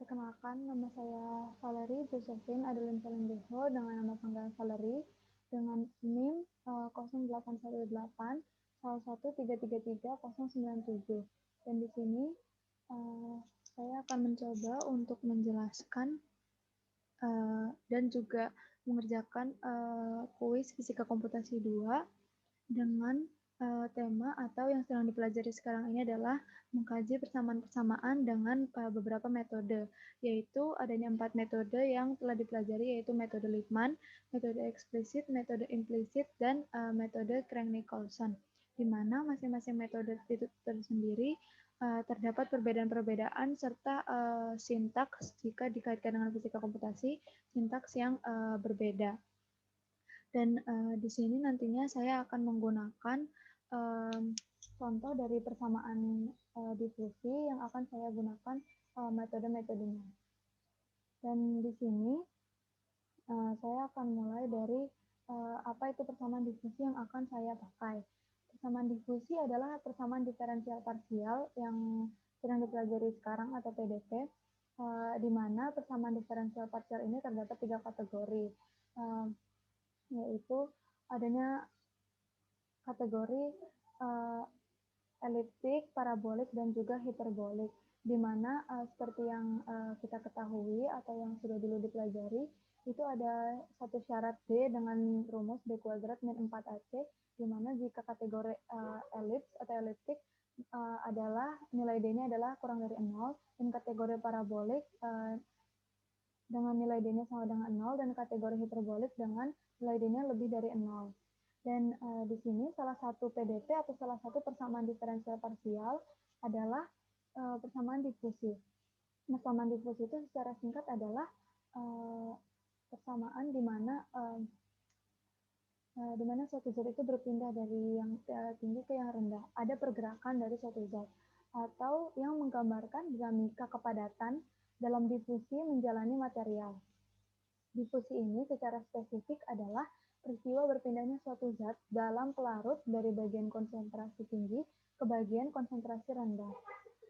Perkenalkan, nama saya Valerie Josephine Adeline Valendeho dengan nama panggilan Valerie dengan NIM 0818 11333 dan di sini saya akan mencoba untuk menjelaskan dan juga mengerjakan kuis Fisika Komputasi 2 dengan tema atau yang sedang dipelajari sekarang ini adalah mengkaji persamaan-persamaan dengan beberapa metode, yaitu adanya 4 metode yang telah dipelajari, yaitu metode Lippmann, metode eksplisit, metode implisit, dan metode Crank-Nicolson, di mana masing-masing metode itu tersendiri terdapat perbedaan-perbedaan serta sintaks jika dikaitkan dengan fisika komputasi, sintaks yang berbeda. Dan di sini nantinya saya akan menggunakan contoh dari persamaan difusi yang akan saya gunakan metode-metodenya. Dan di sini saya akan mulai dari apa itu persamaan difusi yang akan saya pakai. Persamaan difusi adalah persamaan diferensial parsial yang sedang dipelajari sekarang atau PDP, di mana persamaan diferensial parsial ini terdapat 3 kategori, yaitu adanya kategori eliptik, parabolik, dan juga hiperbolik, di mana seperti yang kita ketahui atau yang sudah dulu dipelajari, itu ada satu syarat D dengan rumus D kuadrat min 4AC, di mana jika kategori elips atau eliptik adalah nilai D-nya adalah kurang dari 0, dan kategori parabolik dengan nilai D-nya sama dengan 0, dan kategori hiperbolik dengan nilai D-nya lebih dari 0. Dan di sini salah satu PDP atau salah satu persamaan diferensial parsial adalah persamaan difusi. Persamaan difusi itu secara singkat adalah persamaan di mana suatu zat itu berpindah dari yang tinggi ke yang rendah. Ada pergerakan dari suatu zat, atau yang menggambarkan dinamika kepadatan dalam difusi menjalani material. Difusi ini secara spesifik adalah peristiwa berpindahnya suatu zat dalam pelarut dari bagian konsentrasi tinggi ke bagian konsentrasi rendah.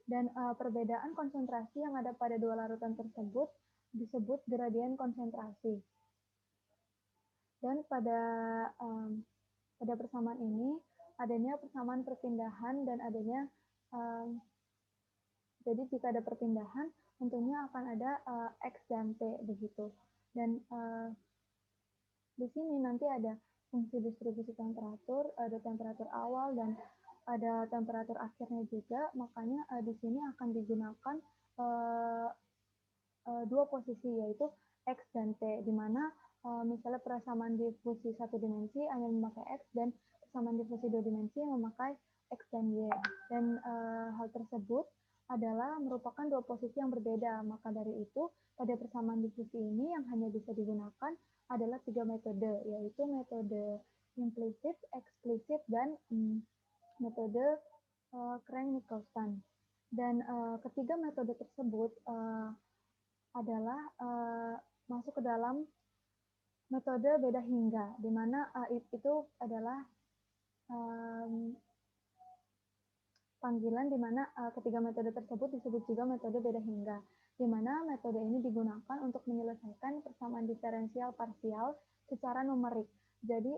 Dan perbedaan konsentrasi yang ada pada dua larutan tersebut disebut gradien konsentrasi. Dan pada persamaan ini adanya persamaan perpindahan dan adanya jadi jika ada perpindahan tentunya akan ada X dan T begitu. Dan di sini nanti ada fungsi distribusi temperatur, ada temperatur awal dan ada temperatur akhirnya juga. Makanya di sini akan digunakan dua posisi, yaitu X dan T, di mana misalnya persamaan difusi satu dimensi hanya memakai X, dan persamaan difusi dua dimensi yang memakai X dan Y. Dan hal tersebut adalah merupakan dua posisi yang berbeda. Maka dari itu, pada persamaan difusi ini yang hanya bisa digunakan adalah 3 metode, yaitu metode implisit, eksplisit, dan metode Crank-Nicolson. Dan ketiga metode tersebut adalah masuk ke dalam metode beda hingga, di mana itu adalah panggilan di mana ketiga metode tersebut disebut juga metode beda hingga, di mana metode ini digunakan untuk menyelesaikan persamaan diferensial parsial secara numerik. Jadi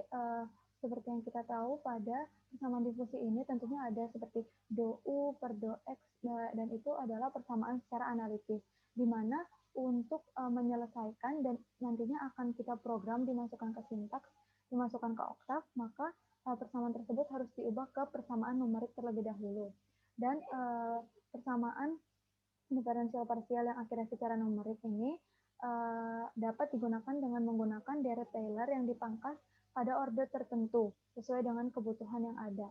seperti yang kita tahu pada persamaan difusi ini tentunya ada seperti do U per do X, dan itu adalah persamaan secara analitis, di mana untuk menyelesaikan dan nantinya akan kita program dimasukkan ke sintaks, dimasukkan ke oktav, maka persamaan tersebut harus diubah ke persamaan numerik terlebih dahulu. Dan persamaan diferensial parsial yang akhirnya secara numerik ini dapat digunakan dengan menggunakan deret Taylor yang dipangkas pada order tertentu sesuai dengan kebutuhan yang ada.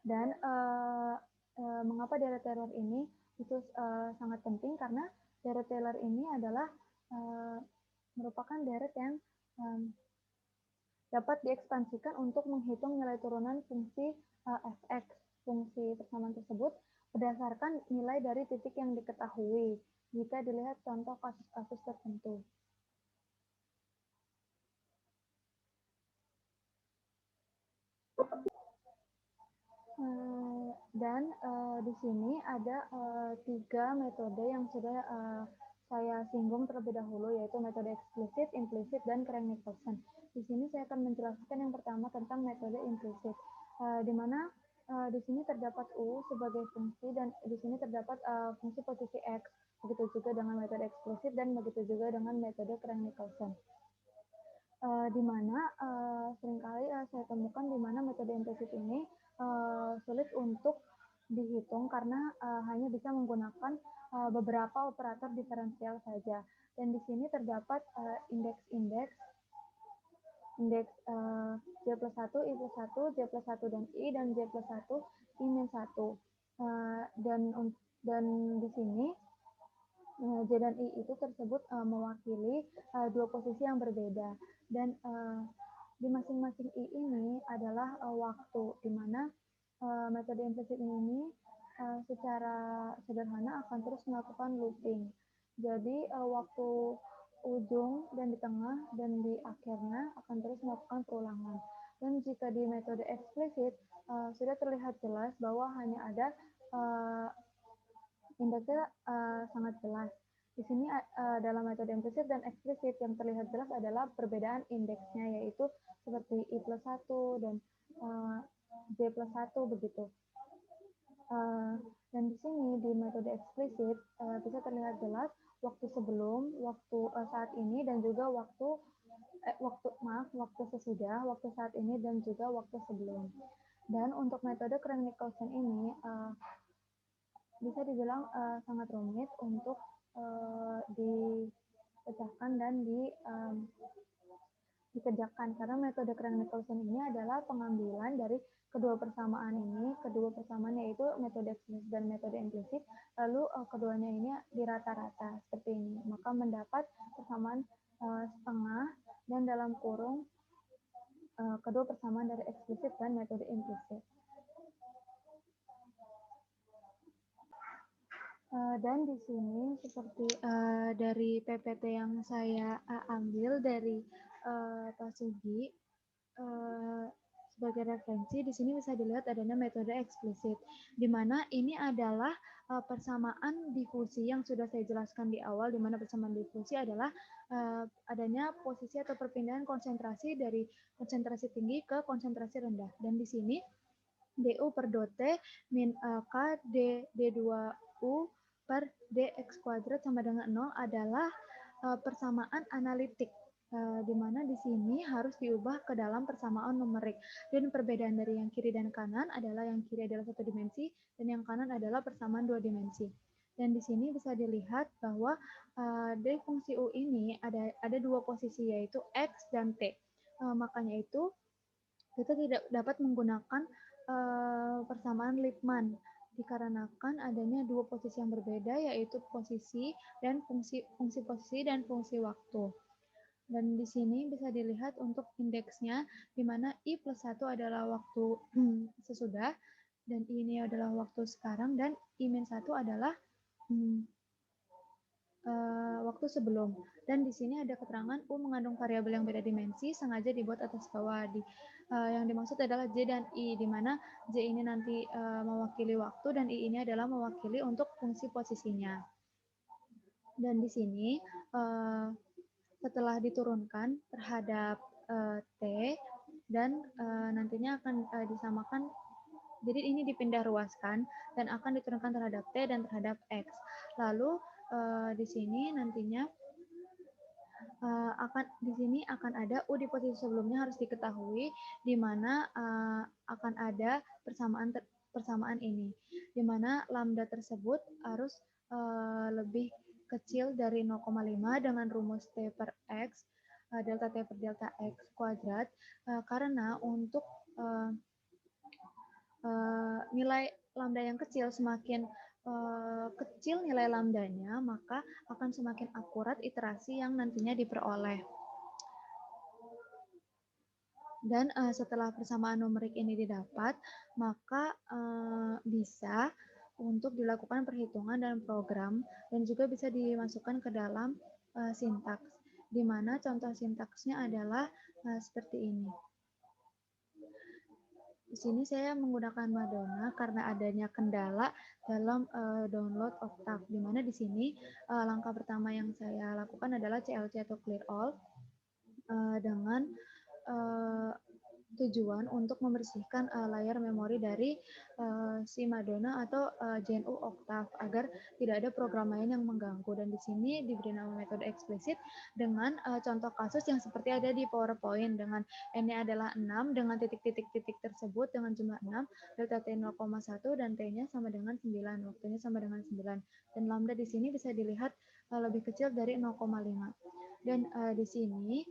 Dan mengapa deret Taylor ini itu sangat penting, karena deret Taylor ini adalah merupakan deret yang dapat diekspansikan untuk menghitung nilai turunan fungsi fx, fungsi persamaan tersebut, berdasarkan nilai dari titik yang diketahui jika dilihat contoh kasus-kasus tertentu. Dan di sini ada 3 metode yang sudah saya singgung terlebih dahulu, yaitu metode eksplisit, implisit, dan Craig-Nicholson. Di sini saya akan menjelaskan yang pertama tentang metode implisit, di mana di sini terdapat U sebagai fungsi dan di sini terdapat fungsi posisi X. Begitu juga dengan metode eksplisit dan begitu juga dengan metode Craig-Nicholson. Di mana seringkali saya temukan di mana metode implisit ini sulit untuk dihitung karena hanya bisa menggunakan beberapa operator diferensial saja. Dan di sini terdapat indeks-indeks J plus 1, I plus 1, J plus 1 dan I, dan J plus 1, I minus 1. Dan di sini J dan I itu tersebut mewakili dua posisi yang berbeda. Dan di masing-masing I ini adalah waktu, di mana metode implisit ini secara sederhana akan terus melakukan looping. Jadi waktu ujung dan di tengah dan di akhirnya akan terus melakukan perulangan. Dan jika di metode eksplisit sudah terlihat jelas bahwa hanya ada indeksnya sangat jelas. Di sini dalam metode implisit dan eksplisit yang terlihat jelas adalah perbedaan indeksnya, yaitu seperti I plus 1 dan J plus 1 begitu. Dan di sini di metode eksplisit bisa terlihat jelas waktu sebelum, waktu saat ini, dan juga waktu sesudah, waktu saat ini, dan juga waktu sebelum. Dan untuk metode Craig-Nicholson ini bisa dibilang sangat rumit untuk dipecahkan dan dikerjakan, karena metode Craig-Nicholson ini adalah pengambilan dari kedua persamaan yaitu metode eksplisit dan metode implisit, lalu keduanya ini dirata-rata seperti ini, maka mendapat persamaan setengah dan dalam kurung kedua persamaan dari eksplisit dan metode implisit. Dan di sini seperti dari PPT yang saya ambil dari Pak Sugi, sebagai referensi di sini bisa dilihat adanya metode eksplisit, di mana ini adalah persamaan difusi yang sudah saya jelaskan di awal, di mana persamaan difusi adalah adanya posisi atau perpindahan konsentrasi dari konsentrasi tinggi ke konsentrasi rendah. Dan di sini du per dot T min K D2U per dx kuadrat sama dengan 0 adalah persamaan analitik, di mana di sini harus diubah ke dalam persamaan numerik. Dan perbedaan dari yang kiri dan kanan adalah yang kiri adalah satu dimensi dan yang kanan adalah persamaan dua dimensi. Dan di sini bisa dilihat bahwa dari fungsi U ini ada dua posisi, yaitu X dan T. Makanya itu kita tidak dapat menggunakan persamaan Lippmann dikarenakan adanya dua posisi yang berbeda, yaitu posisi dan fungsi posisi dan fungsi waktu. Dan di sini bisa dilihat untuk indeksnya, di mana I plus 1 adalah waktu sesudah, dan I ini adalah waktu sekarang, dan I min 1 adalah waktu sebelum. Dan di sini ada keterangan U mengandung variabel yang beda dimensi, sengaja dibuat atas bawah. Yang dimaksud adalah J dan I, di mana J ini nanti mewakili waktu dan I ini adalah mewakili untuk fungsi posisinya. Dan di sini setelah diturunkan terhadap T dan nantinya akan disamakan, jadi ini dipindah ruaskan dan akan diturunkan terhadap T dan terhadap X. Lalu di sini nantinya di sini akan ada U di posisi sebelumnya harus diketahui, di mana akan ada persamaan ini, di mana lambda tersebut harus lebih kecil dari 0,5 dengan rumus T per X, delta T per delta X kuadrat, karena untuk nilai lambda yang kecil, semakin kecil nilai lambdanya, maka akan semakin akurat iterasi yang nantinya diperoleh. Dan setelah persamaan numerik ini didapat, maka bisa untuk dilakukan perhitungan dan program, dan juga bisa dimasukkan ke dalam sintaks, di mana contoh sintaksnya adalah seperti ini. Di sini saya menggunakan Madonna karena adanya kendala dalam download Octave, di mana di sini langkah pertama yang saya lakukan adalah CLC atau Clear All dengan uh, tujuan untuk membersihkan layar memori dari si Madonna atau JNU Octave agar tidak ada program lain yang mengganggu. Dan di sini diberi nama metode eksplisit dengan contoh kasus yang seperti ada di PowerPoint dengan n-nya adalah 6 dengan titik-titik tersebut dengan jumlah 6, delta T 0,1 dan T-nya sama dengan 9, waktunya sama dengan 9. Dan lambda di sini bisa dilihat lebih kecil dari 0,5. Dan di sini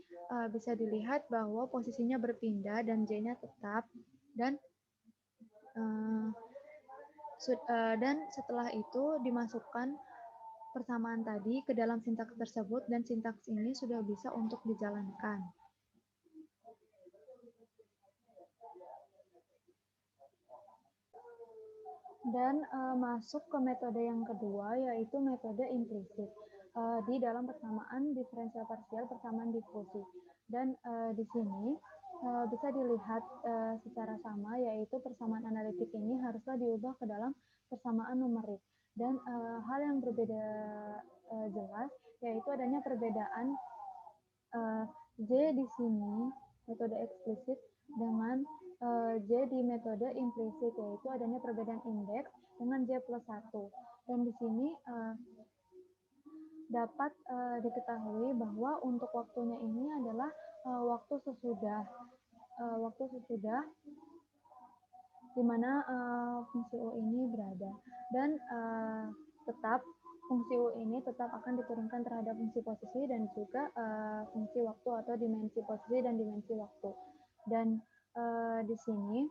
bisa dilihat bahwa posisinya berpindah dan J-nya tetap dan setelah itu dimasukkan persamaan tadi ke dalam sintaks tersebut dan sintaks ini sudah bisa untuk dijalankan. Dan masuk ke metode yang kedua yaitu metode implisit di dalam persamaan diferensial parsial persamaan difusi. Dan di sini bisa dilihat secara sama yaitu persamaan analitik ini haruslah diubah ke dalam persamaan numerik. Dan hal yang berbeda jelas yaitu adanya perbedaan J di sini metode eksplisit dengan J di metode implisit, yaitu adanya perbedaan indeks dengan J plus 1. Dan di sini dapat diketahui bahwa untuk waktunya ini adalah waktu sesudah di mana fungsi U ini berada. Dan tetap fungsi U ini tetap akan diturunkan terhadap fungsi posisi dan juga fungsi waktu atau dimensi posisi dan dimensi waktu. Dan di sini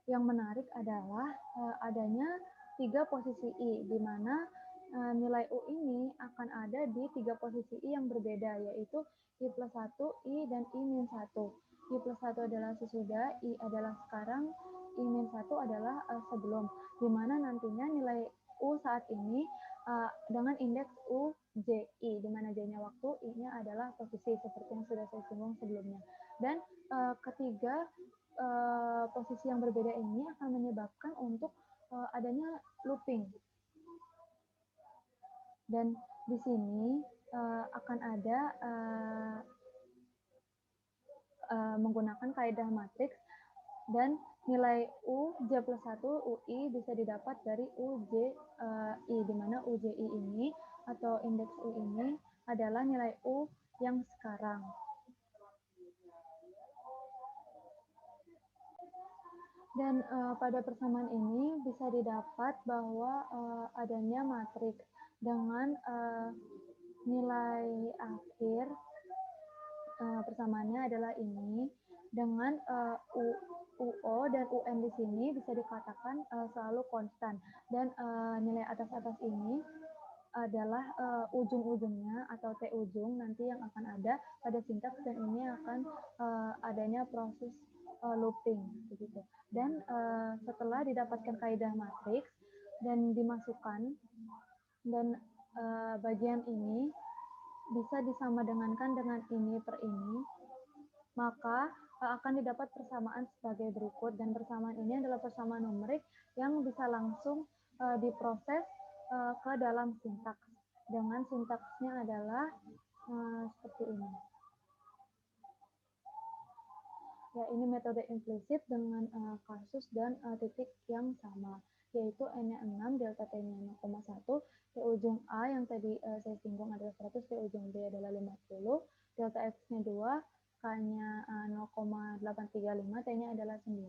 yang menarik adalah adanya 3 posisi I, di mana nilai U ini akan ada di 3 posisi I yang berbeda, yaitu I plus 1, I, dan I min 1. I plus 1 adalah sesudah, I adalah sekarang, I min 1 adalah sebelum, di mana nantinya nilai U saat ini dengan indeks UJI, di mana J-nya waktu, I-nya adalah posisi, seperti yang sudah saya singgung sebelumnya. Dan ketiga posisi yang berbeda ini akan menyebabkan untuk adanya looping. Dan di sini akan ada menggunakan kaidah matriks dan nilai U J plus 1 UI bisa didapat dari UJ I, di mana UJI ini atau indeks U ini adalah nilai U yang sekarang. Dan pada persamaan ini bisa didapat bahwa adanya matriks dengan nilai akhir persamaannya adalah ini dengan UO dan UN di sini bisa dikatakan selalu konstan dan nilai atas ini adalah ujung-ujungnya atau T ujung nanti yang akan ada pada sintaks dan ini akan adanya proses looping begitu. Dan setelah didapatkan kaidah matriks dan dimasukkan dan bagian ini bisa disamadengankan dengan ini per ini, maka akan didapat persamaan sebagai berikut. Dan persamaan ini adalah persamaan numerik yang bisa langsung diproses ke dalam sintaks. Dengan sintaksnya adalah seperti ini. Ya, ini metode implisit dengan kasus dan titik yang sama, yaitu N-nya 6, delta T-nya 0,1, T ujung A yang tadi saya singgung adalah 100, T ujung B adalah 50, delta X-nya 2, K-nya 0,835, T-nya adalah 9.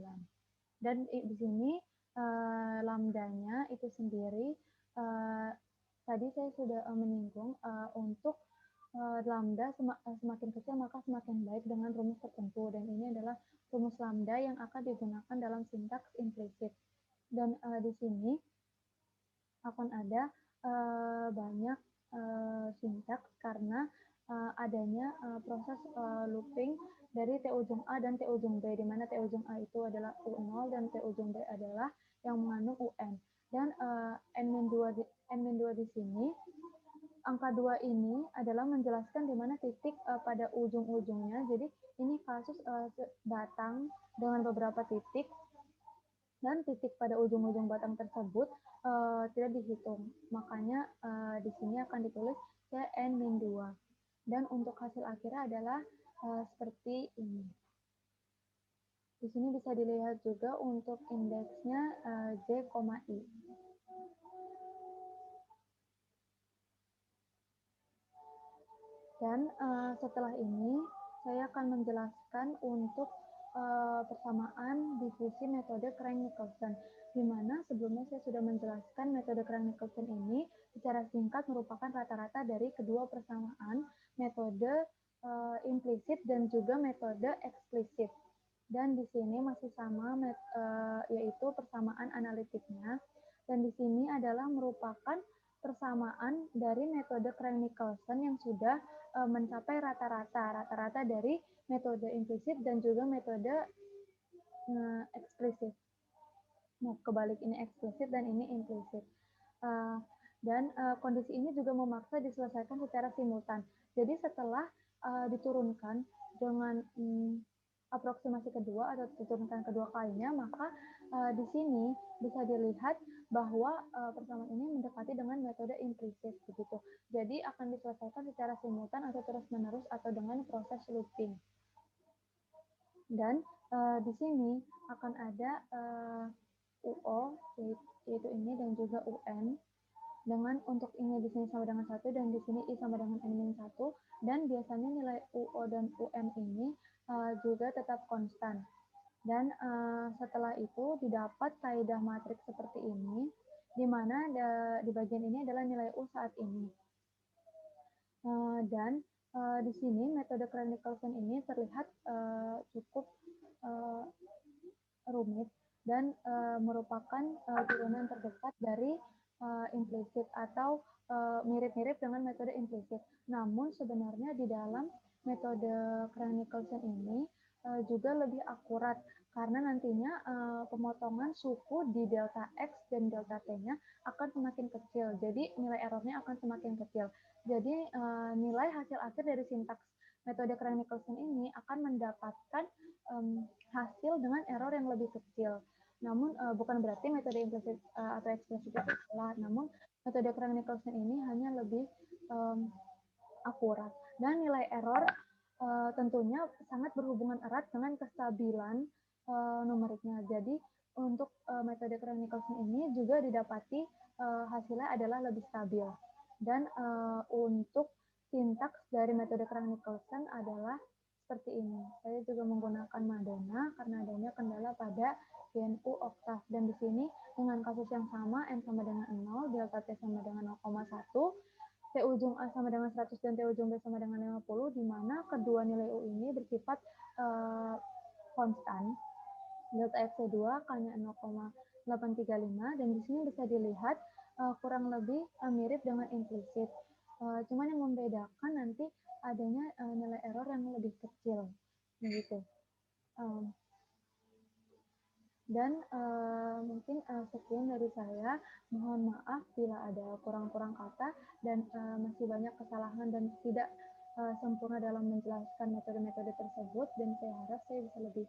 Dan di sini lambdanya itu sendiri, tadi saya sudah menyinggung untuk lambda semakin kecil maka semakin baik dengan rumus tertentu, dan ini adalah rumus lambda yang akan digunakan dalam sintaks implisit. Dan di sini akan ada banyak sintaks karena adanya proses looping dari T ujung A dan T ujung B, di mana T ujung A itu adalah U0 dan T ujung B adalah yang mengandung UN. Dan N-2 di sini angka 2 ini adalah menjelaskan di mana titik pada ujung-ujungnya. Jadi ini kasus batang dengan beberapa titik dan titik pada ujung-ujung batang tersebut tidak dihitung. Makanya di sini akan ditulis Cn-2. Dan untuk hasil akhirnya adalah seperti ini. Di sini bisa dilihat juga untuk indeksnya J, I. Dan setelah ini saya akan menjelaskan untuk persamaan difusi metode Crank-Nicolson, di mana sebelumnya saya sudah menjelaskan metode Crank-Nicolson ini secara singkat merupakan rata-rata dari kedua persamaan metode implisit dan juga metode eksplisit. Dan di sini masih sama, yaitu persamaan analitiknya. Dan di sini adalah merupakan persamaan dari metode Crank-Nicolson yang sudah mencapai rata-rata dari metode implisit dan juga metode eksplisit. Nah, kebalik, ini eksplisit dan ini implisit. Dan kondisi ini juga memaksa diselesaikan secara simultan. Jadi setelah diturunkan dengan aproksimasi kedua atau diturunkan kedua kalinya, maka di sini bisa dilihat bahwa persamaan ini mendekati dengan metode implisit begitu. Jadi akan diselesaikan secara simultan atau terus-menerus atau dengan proses looping. Dan di sini akan ada UO yaitu ini dan juga UN. Dengan untuk ini di sini sama dengan 1 dan di sini I sama dengan N-1, dan biasanya nilai UO dan UN ini juga tetap konstan. Dan setelah itu didapat kaidah matriks seperti ini, di mana di bagian ini adalah nilai U saat ini. Dan di sini metode Crank-Nicolson ini terlihat cukup rumit dan merupakan turunan terdekat dari implisit atau mirip-mirip dengan metode implisit. Namun sebenarnya di dalam metode Crank-Nicolson ini juga lebih akurat karena nantinya pemotongan suku di delta X dan delta T-nya akan semakin kecil. Jadi nilai errornya akan semakin kecil. Jadi nilai hasil akhir dari sintaks metode Crank-Nicolson ini akan mendapatkan hasil dengan error yang lebih kecil. Namun bukan berarti metode implisit atau eksplisit itu salah, namun metode Crank-Nicolson ini hanya lebih akurat. Dan nilai error tentunya sangat berhubungan erat dengan kestabilan numeriknya. Jadi untuk metode Crank-Nicolson ini juga didapati hasilnya adalah lebih stabil. Dan untuk sintaks dari metode Crank-Nicolson adalah seperti ini. Saya juga menggunakan Madonna karena adanya kendala pada GNU oktav. Dan di sini dengan kasus yang sama, N sama dengan 0, delta T sama dengan 0,1, T ujung A sama dengan 100 dan T ujung B sama dengan 50, di mana kedua nilai U ini bersifat konstan. Delta FC2 hanya 0,835, dan di sini bisa dilihat kurang lebih mirip dengan implisit. Cuman yang membedakan nanti adanya nilai error yang lebih kecil, begitu. Dan mungkin sekian dari saya. Mohon maaf bila ada kurang-kurang kata dan masih banyak kesalahan dan tidak sempurna dalam menjelaskan metode-metode tersebut. Dan saya harap saya bisa lebih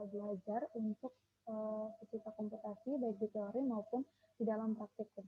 belajar untuk fisika komputasi baik di teori maupun di dalam praktikum.